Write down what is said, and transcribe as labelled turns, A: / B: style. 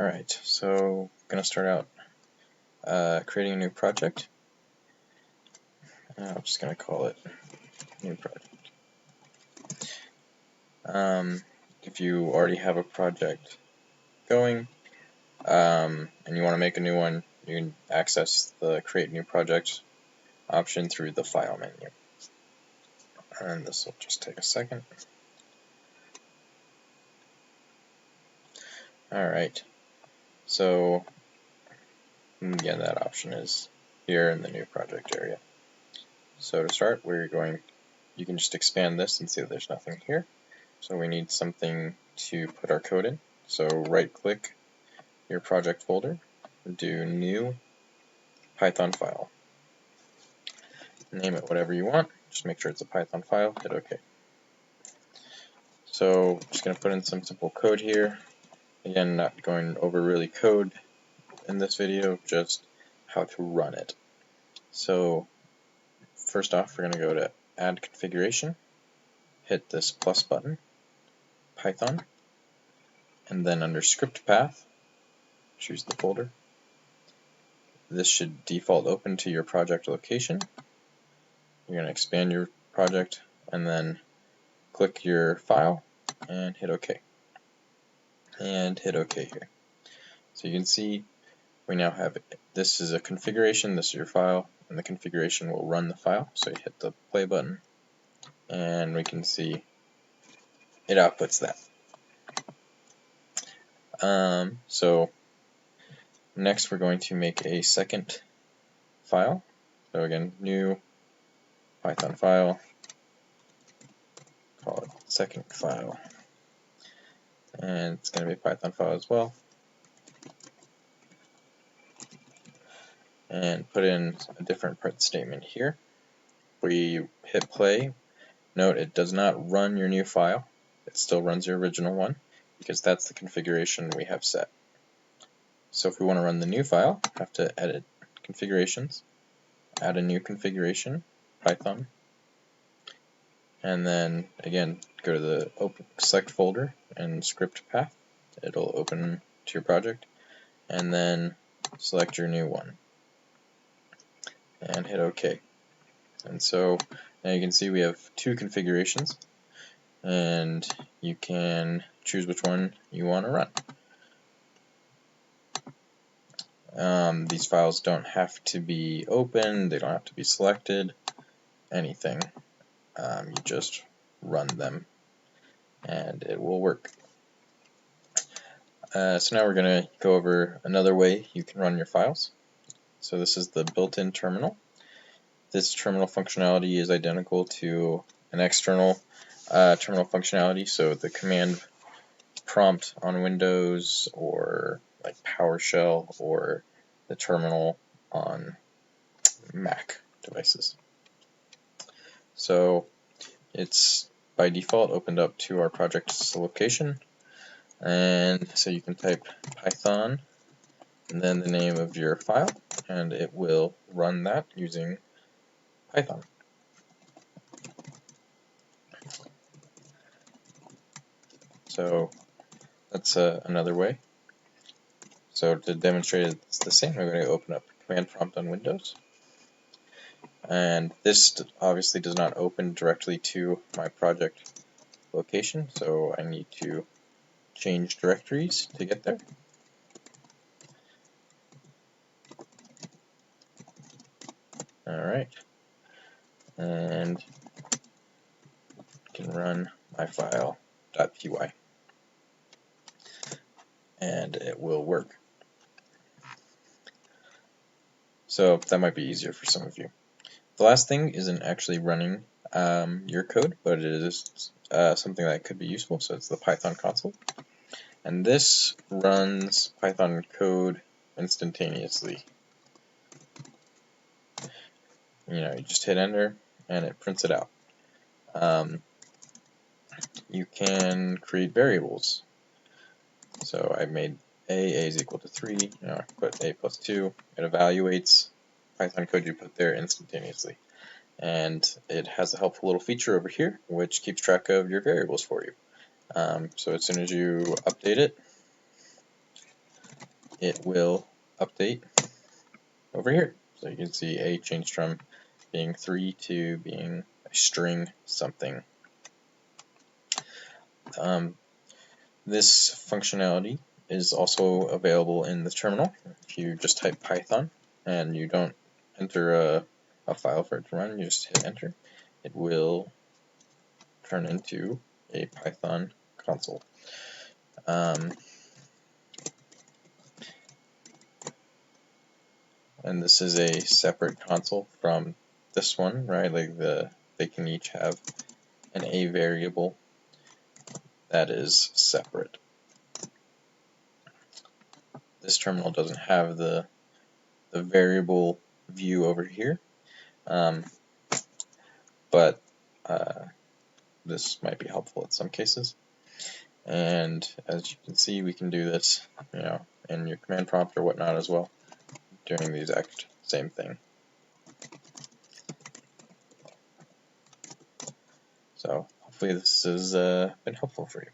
A: Alright, so I'm going to start out creating a new project. I'm just going to call it new project. If you already have a project going and you want to make a new one, you can access the create new project option through the file menu. And this will just take a second. Alright, so again, that option is here in the new project area. So to start, you can just expand this and see that there's nothing here. So we need something to put our code in. So right click your project folder, do new Python file. Name it whatever you want, just make sure it's a Python file, hit OK. So I'm just going to put in some simple code here. Again, not going over really code in this video, just how to run it. So first off, we're going to go to add configuration, hit this plus button, Python, and then under script path, choose the folder. This should default open to your project location. You're going to expand your project and then click your file and hit OK. And hit OK here. So you can see we now have this is a configuration, this is your file, and the configuration will run the file. So you hit the play button and we can see it outputs that. So next we're going to make a second file. So again, new Python file, call it second file, and it's going to be a Python file as well, and put in a different print statement here. We hit play. Note it does not run your new file, it still runs your original one because that's the configuration we have set. So if we want to run the new file, we have to edit configurations, add a new configuration, Python, and then again go to the select folder and script path. It'll open to your project, and then select your new one and hit OK. And so now you can see we have two configurations, and you can choose which one you want to run. These files don't have to be open, they don't have to be selected, anything. You just run them and it will work. So now we're going to go over another way you can run your files. So this is the built-in terminal. This terminal functionality is identical to an external terminal functionality, so the command prompt on Windows or like PowerShell or the terminal on Mac devices. So it's by default opened up to our project's location, and so you can type Python and then the name of your file, and it will run that using Python. So that's another way. So to demonstrate it's the same, we're going to open up command prompt on Windows. And this obviously does not open directly to my project location, so I need to change directories to get there. Alright, and I can run my file .py, and it will work. So that might be easier for some of you. The last thing isn't actually running your code, but it is something that could be useful, so it's the Python console. And this runs Python code instantaneously. You just hit enter and it prints it out. You can create variables. So I made a is equal to 3, I put a plus 2, it evaluates Python code you put there instantaneously. And it has a helpful little feature over here which keeps track of your variables for you. So as soon as you update it, it will update over here. So you can see A changed from being 3 to being a string something. This functionality is also available in the terminal. If you just type Python and you don't enter a file for it to run, you just hit enter, it will turn into a Python console. And this is a separate console from this one, right? Like they can each have an A variable that is separate. This terminal doesn't have the variable view over here, but this might be helpful in some cases. And as you can see, we can do this, in your command prompt or whatnot as well, doing the exact same thing. So hopefully this has been helpful for you.